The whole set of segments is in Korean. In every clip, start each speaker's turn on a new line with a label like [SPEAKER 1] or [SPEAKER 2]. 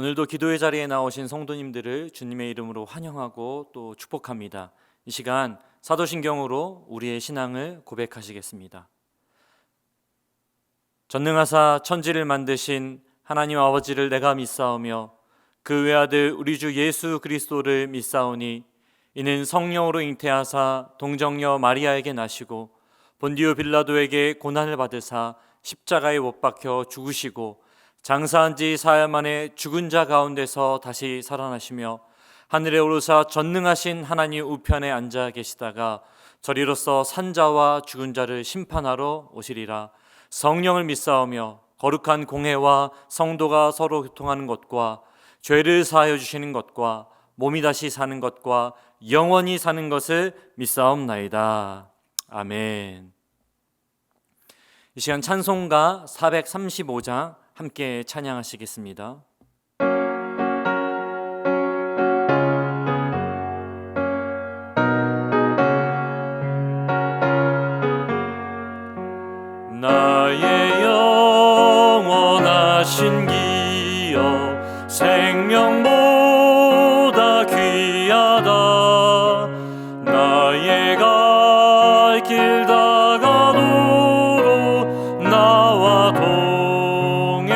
[SPEAKER 1] 오늘도 기도의 자리에 나오신 성도님들을 주님의 이름으로 환영하고 또 축복합니다. 이 시간 사도신경으로 우리의 신앙을 고백하시겠습니다. 전능하사 천지를 만드신 하나님 아버지를 내가 믿사오며 그 외아들 우리 주 예수 그리스도를 믿사오니 이는 성령으로 잉태하사 동정녀 마리아에게 나시고 본디오 빌라도에게 고난을 받으사 십자가에 못 박혀 죽으시고 장사한 지 사흘 만에 죽은 자 가운데서 다시 살아나시며 하늘에 오르사 전능하신 하나님 우편에 앉아 계시다가 저리로서 산자와 죽은 자를 심판하러 오시리라. 성령을 믿사오며 거룩한 공회와 성도가 서로 교통하는 것과 죄를 사하여 주시는 것과 몸이 다시 사는 것과 영원히 사는 것을 믿사옵나이다. 아멘. 이 시간 찬송가 435장 함께 찬양하시겠습니다. 나의 영원하신 기여 생명보다 귀하다. 나의 갈 길 다가도록 나와 동행하소서.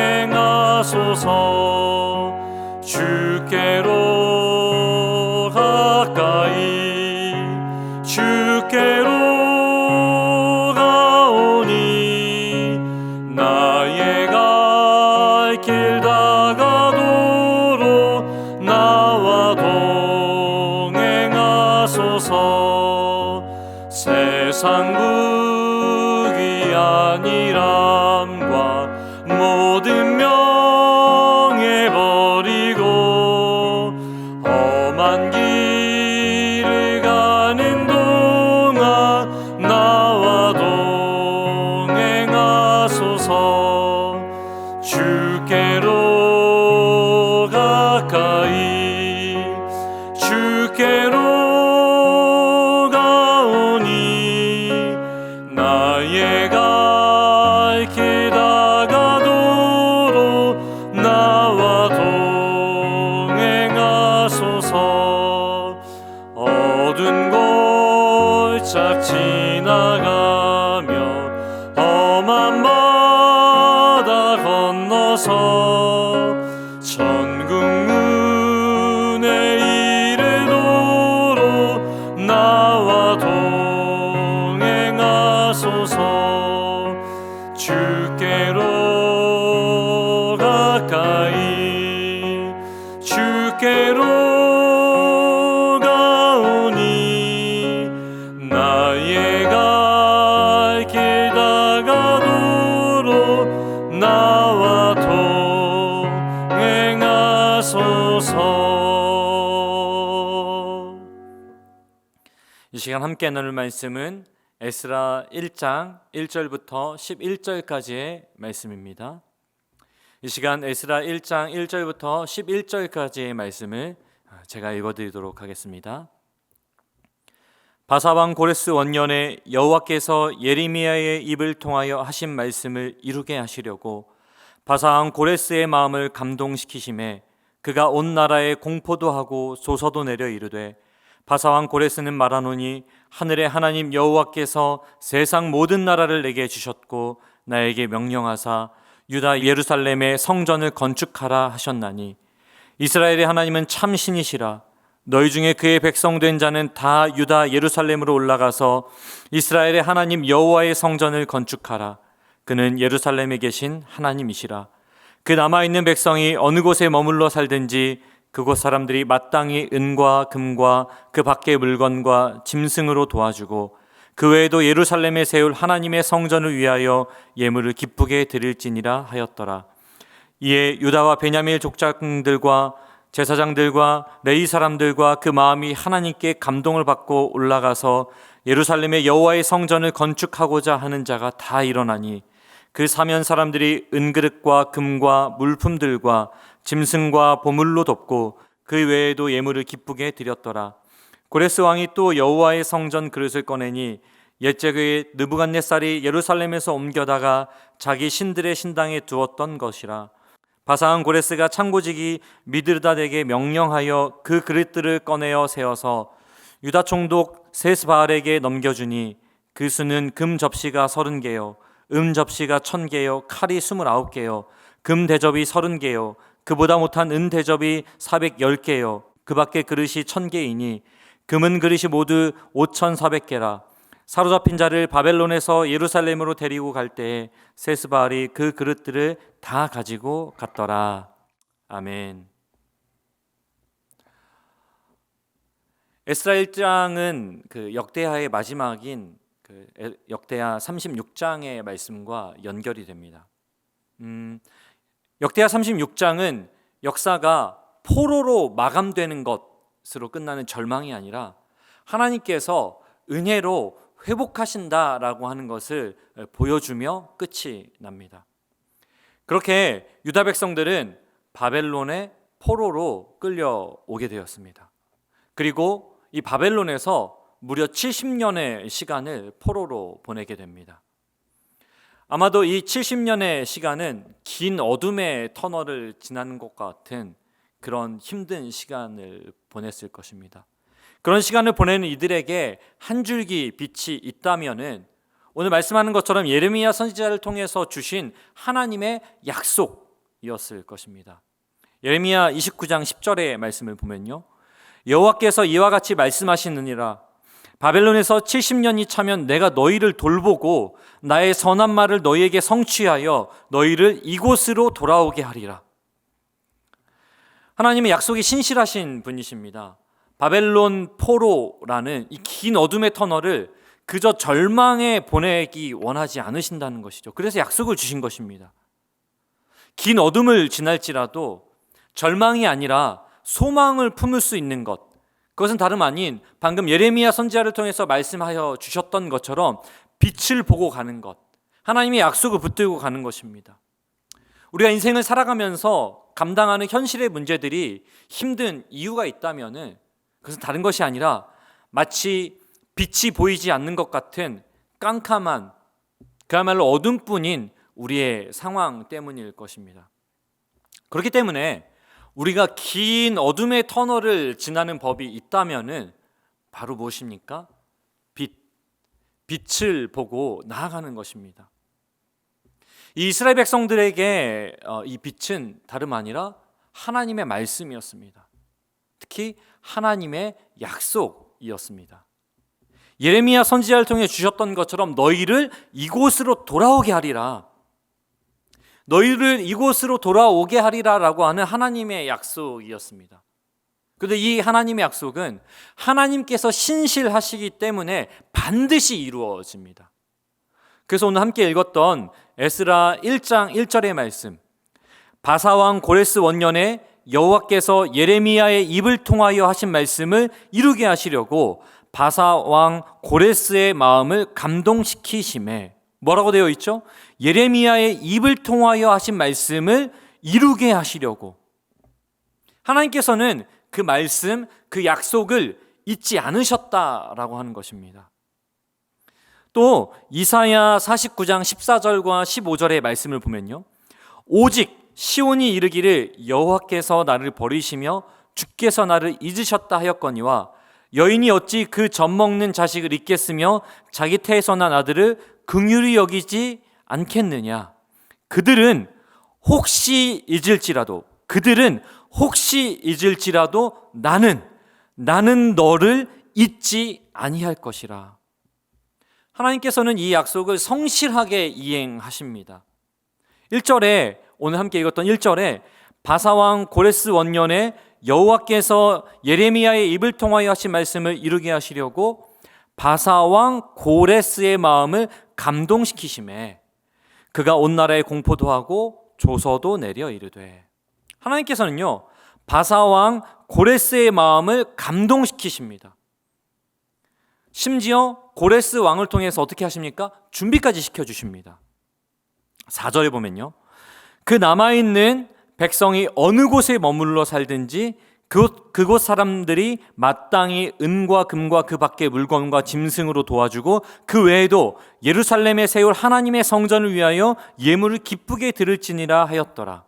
[SPEAKER 1] 주께로 가까이 주께로 가오니 나의 갈 길 다가도록 나와 동행하소서. 세상 부귀 아니람과 모든 명예 버리고 험한 길을 가는 동안 나와 동행하소서. 주께로 가까이 주께로 가오니 나의 갈 길 다가도록 나와 동행하소서. 어두운 골짝 지나가며 험한 바다 건너서 천국 문에 이르도록 나와 동행하소서. 주께로 가까이 주께로 가오니 나의 갈 길 다가도록 나와 동행하소서. 이 시간 함께 나눌 말씀은 에스라 1장 1절부터 11절까지의 말씀입니다. 이 시간 에스라 1장 1절부터 11절까지의 말씀을 제가 읽어드리도록 하겠습니다. 바사왕 고레스 원년에 여호와께서 예레미야의 입을 통하여 하신 말씀을 이루게 하시려고 바사왕 고레스의 마음을 감동시키심에 그가 온 나라에 공포도 하고 조서도 내려 이르되 바사왕 고레스는 말하노니 하늘의 하나님 여호와께서 세상 모든 나라를 내게 주셨고 나에게 명령하사 유다 예루살렘에 성전을 건축하라 하셨나니 이스라엘의 하나님은 참 신이시라. 너희 중에 그의 백성 된 자는 다 유다 예루살렘으로 올라가서 이스라엘의 하나님 여호와의 성전을 건축하라. 그는 예루살렘에 계신 하나님이시라. 그 남아있는 백성이 어느 곳에 머물러 살든지 그곳 사람들이 마땅히 은과 금과 그 밖의 물건과 짐승으로 도와주고 그 외에도 예루살렘에 세울 하나님의 성전을 위하여 예물을 기쁘게 드릴지니라 하였더라. 이에 유다와 베냐민 족장들과 제사장들과 레위 사람들과 그 마음이 하나님께 감동을 받고 올라가서 예루살렘의 여호와의 성전을 건축하고자 하는 자가 다 일어나니 그 사면 사람들이 은그릇과 금과 물품들과 짐승과 보물로 덮고 그 외에도 예물을 기쁘게 드렸더라. 고레스 왕이 또 여호와의 성전 그릇을 꺼내니 옛째 그의 느부갓네살이 예루살렘에서 옮겨다가 자기 신들의 신당에 두었던 것이라. 바사왕 고레스가 창고지기 미드르닷에게 명령하여 그 그릇들을 꺼내어 세워서 유다 총독 세스바알에게 넘겨주니 그 수는 금 접시가 30개요 은 접시가 1000개요 칼이 29개요 금 대접이 30개요 그보다 못한 은 대접이 410개요 그 밖에 그릇이 1000개이니 금은 그릇이 모두 5400개라. 사로잡힌 자를 바벨론에서 예루살렘으로 데리고 갈 때에 세스바알이 그 그릇들을 다 가지고 갔더라. 아멘. 에스라 1장은 그 역대하의 마지막인 역대하 36장의 말씀과 연결이 됩니다. 역대하 36장은 역사가 포로로 마감되는 것으로 끝나는 절망이 아니라 하나님께서 은혜로 회복하신다라고 하는 것을 보여주며 끝이 납니다. 그렇게 유다 백성들은 바벨론의 포로로 끌려오게 되었습니다. 그리고 이 바벨론에서 무려 70년의 시간을 포로로 보내게 됩니다. 아마도 이 70년의 시간은 긴 어둠의 터널을 지나는 것 같은 그런 힘든 시간을 보냈을 것입니다. 그런 시간을 보내는 이들에게 한 줄기 빛이 있다면은 오늘 말씀하는 것처럼 예레미야 선지자를 통해서 주신 하나님의 약속이었을 것입니다. 예레미야 29장 10절의 말씀을 보면요, 여호와께서 이와 같이 말씀하시느니라. 바벨론에서 70년이 차면 내가 너희를 돌보고 나의 선한 말을 너희에게 성취하여 너희를 이곳으로 돌아오게 하리라. 하나님의 약속이 신실하신 분이십니다. 바벨론 포로라는 이 긴 어둠의 터널을 그저 절망에 보내기 원하지 않으신다는 것이죠. 그래서 약속을 주신 것입니다. 긴 어둠을 지날지라도 절망이 아니라 소망을 품을 수 있는 것, 그것은 다름 아닌 방금 예레미야 선지자를 통해서 말씀하여 주셨던 것처럼 빛을 보고 가는 것, 하나님의 약속을 붙들고 가는 것입니다. 우리가 인생을 살아가면서 감당하는 현실의 문제들이 힘든 이유가 있다면 그것은 다른 것이 아니라 마치 빛이 보이지 않는 것 같은 깜깜한, 그야말로 어둠뿐인 우리의 상황 때문일 것입니다. 그렇기 때문에 우리가 긴 어둠의 터널을 지나는 법이 있다면 바로 무엇입니까? 빛을 보고 나아가는 것입니다. 이 이스라엘 백성들에게 이 빛은 다름 아니라 하나님의 말씀이었습니다. 특히 하나님의 약속이었습니다. 예레미야 선지자를 통해 주셨던 것처럼 너희를 이곳으로 돌아오게 하리라. 너희를 이곳으로 돌아오게 하리라라고 하는 하나님의 약속이었습니다. 그런데 이 하나님의 약속은 하나님께서 신실하시기 때문에 반드시 이루어집니다. 그래서 오늘 함께 읽었던 에스라 1장 1절의 말씀, 바사왕 고레스 원년에 여호와께서 예레미야의 입을 통하여 하신 말씀을 이루게 하시려고 바사왕 고레스의 마음을 감동시키심에, 뭐라고 되어 있죠? 예레미야의 입을 통하여 하신 말씀을 이루게 하시려고. 하나님께서는 그 말씀, 그 약속을 잊지 않으셨다라고 하는 것입니다. 또 이사야 49장 14절과 15절의 말씀을 보면요, 오직 시온이 이르기를 여호와께서 나를 버리시며 주께서 나를 잊으셨다 하였거니와 여인이 어찌 그 젖 먹는 자식을 잊겠으며 자기 태에서 난 아들을 긍휼히 여기지 않겠느냐. 그들은 혹시 잊을지라도 나는 너를 잊지 아니할 것이라. 하나님께서는 이 약속을 성실하게 이행하십니다. 1절에, 오늘 함께 읽었던 1절에 바사왕 고레스 원년에 여호와께서 예레미야의 입을 통하여 하신 말씀을 이루게 하시려고 바사왕 고레스의 마음을 감동시키심에 그가 온 나라에 공포도 하고 조서도 내려 이르되. 하나님께서는요, 바사왕 고레스의 마음을 감동시키십니다. 심지어 고레스 왕을 통해서 어떻게 하십니까? 준비까지 시켜주십니다. 4절에 보면요, 그 남아있는 백성이 어느 곳에 머물러 살든지 그곳 사람들이 마땅히 은과 금과 그 밖의 물건과 짐승으로 도와주고 그 외에도 예루살렘에 세울 하나님의 성전을 위하여 예물을 기쁘게 드릴지니라 하였더라.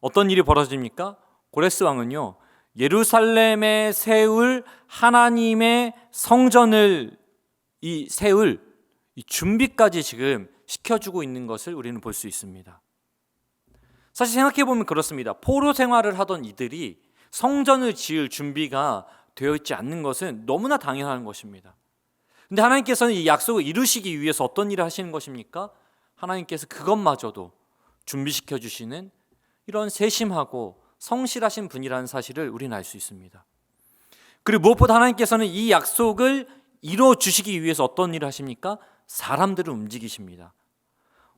[SPEAKER 1] 어떤 일이 벌어집니까? 고레스 왕은요, 예루살렘에 세울 하나님의 성전을 세울 준비까지 지금 시켜주고 있는 것을 우리는 볼 수 있습니다. 사실 생각해보면 그렇습니다. 포로 생활을 하던 이들이 성전을 지을 준비가 되어 있지 않는 것은 너무나 당연한 것입니다. 근데 하나님께서는 이 약속을 이루시기 위해서 어떤 일을 하시는 것입니까? 하나님께서 그것마저도 준비시켜 주시는 이런 세심하고 성실하신 분이라는 사실을 우리는 알 수 있습니다. 그리고 무엇보다 하나님께서는 이 약속을 이루어 주시기 위해서 어떤 일을 하십니까? 사람들을 움직이십니다.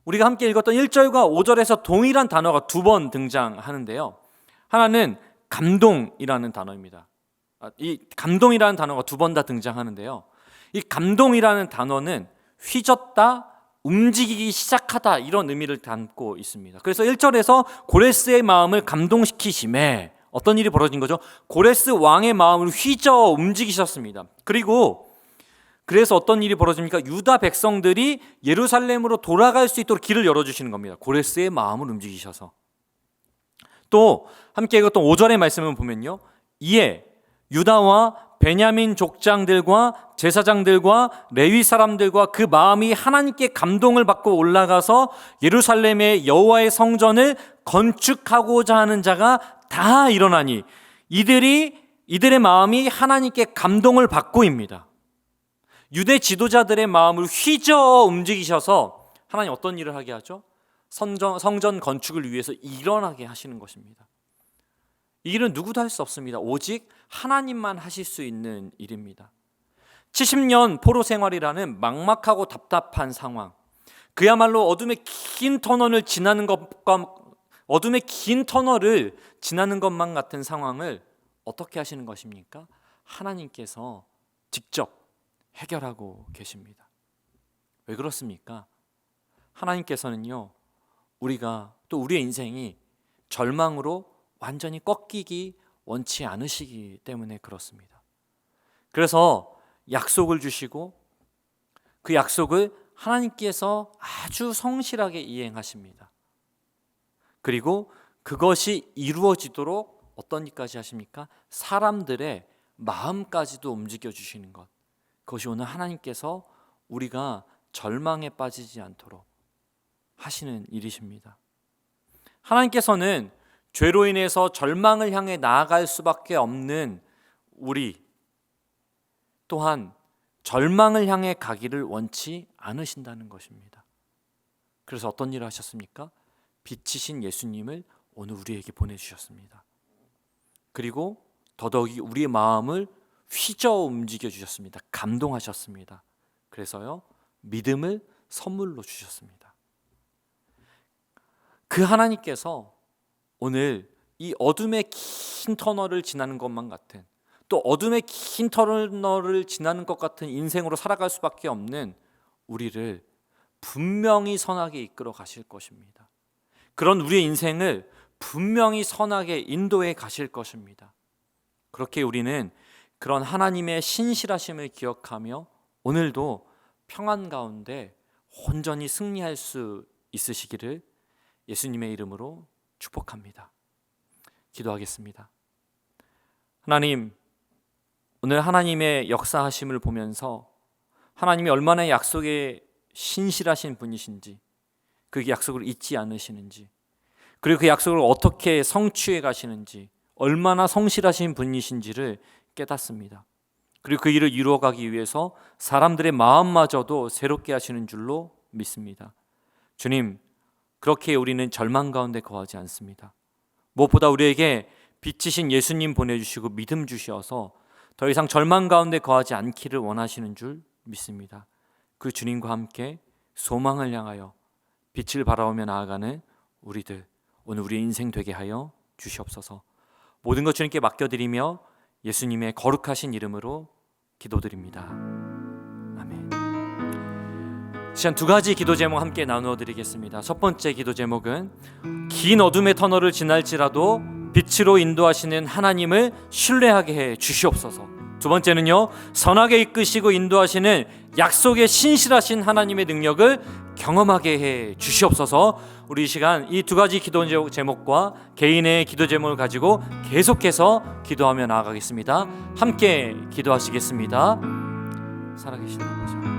[SPEAKER 1] 우리가 함께 읽었던 1절과 5절에서 동일한 단어가 두 번 등장하는데요. 하나는 감동이라는 단어입니다. 이 감동이라는 단어가 두 번 다 등장하는데요. 이 감동이라는 단어는 휘젓다, 움직이기 시작하다 이런 의미를 담고 있습니다. 그래서 1절에서 고레스의 마음을 감동시키심에 어떤 일이 벌어진 거죠? 고레스 왕의 마음을 휘저 움직이셨습니다. 그래서 어떤 일이 벌어집니까? 유다 백성들이 예루살렘으로 돌아갈 수 있도록 길을 열어주시는 겁니다. 고레스의 마음을 움직이셔서. 또 함께 읽었던 5절의 말씀을 보면요, 이에 유다와 베냐민 족장들과 제사장들과 레위 사람들과 그 마음이 하나님께 감동을 받고 올라가서 예루살렘의 여호와의 성전을 건축하고자 하는 자가 다 일어나니 이들의 마음이 하나님께 감동을 받고입니다. 유대 지도자들의 마음을 휘저 움직이셔서 하나님 어떤 일을 하게 하죠? 성전 건축을 위해서 일어나게 하시는 것입니다. 이 일은 누구도 할 수 없습니다. 오직 하나님만 하실 수 있는 일입니다. 70년 포로 생활이라는 막막하고 답답한 상황, 그야말로 어둠의 긴 터널을 지나는 것만 같은 상황을 어떻게 하시는 것입니까? 하나님께서 직접 해결하고 계십니다. 왜 그렇습니까? 하나님께서는요, 우리가 또 우리의 인생이 절망으로 완전히 꺾이기 원치 않으시기 때문에 그렇습니다. 그래서 약속을 주시고 그 약속을 하나님께서 아주 성실하게 이행하십니다. 그리고 그것이 이루어지도록 어떤 일까지 하십니까? 사람들의 마음까지도 움직여 주시는 것. 그것이 오늘 하나님께서 우리가 절망에 빠지지 않도록 하시는 일이십니다. 하나님께서는 죄로 인해서 절망을 향해 나아갈 수밖에 없는 우리 또한 절망을 향해 가기를 원치 않으신다는 것입니다. 그래서 어떤 일을 하셨습니까? 빛이신 예수님을 오늘 우리에게 보내주셨습니다. 그리고 더더욱이 우리의 마음을 휘저 움직여 주셨습니다. 감동하셨습니다. 그래서요, 믿음을 선물로 주셨습니다. 그 하나님께서 오늘 이 어둠의 긴 터널을 지나는 것만 같은, 또 어둠의 긴 터널을 지나는 것 같은 인생으로 살아갈 수밖에 없는 우리를 분명히 선하게 이끌어 가실 것입니다. 그런 우리의 인생을 분명히 선하게 인도해 가실 것입니다. 그렇게 우리는 그런 하나님의 신실하심을 기억하며 오늘도 평안 가운데 온전히 승리할 수 있으시기를 예수님의 이름으로 축복합니다. 기도하겠습니다. 하나님, 오늘 하나님의 역사하심을 보면서 하나님이 얼마나 약속에 신실하신 분이신지, 그 약속을 잊지 않으시는지, 그리고 그 약속을 어떻게 성취해 가시는지, 얼마나 성실하신 분이신지를 깨닫습니다. 그리고 그 일을 이루어가기 위해서 사람들의 마음마저도 새롭게 하시는 줄로 믿습니다. 주님, 그렇게 우리는 절망 가운데 거하지 않습니다. 무엇보다 우리에게 빛이신 예수님 보내주시고 믿음 주셔서 더 이상 절망 가운데 거하지 않기를 원하시는 줄 믿습니다. 그 주님과 함께 소망을 향하여 빛을 바라보며 나아가는 우리들, 오늘 우리의 인생 되게 하여 주시옵소서. 모든 것 주님께 맡겨드리며 예수님의 거룩하신 이름으로 기도드립니다. 아멘. 시간 두 가지 기도 제목 함께 나누어 드리겠습니다. 첫 번째 기도 제목은 긴 어둠의 터널을 지날지라도 빛으로 인도하시는 하나님을 신뢰하게 해 주시옵소서. 두 번째는요, 선하게 이끄시고 인도하시는 약속의 신실하신 하나님의 능력을 경험하게 해 주시옵소서. 우리 이 시간 이 두 가지 기도 제목과 개인의 기도 제목을 가지고 계속해서 기도하며 나아가겠습니다. 함께 기도하시겠습니다. 살아계신 아버지,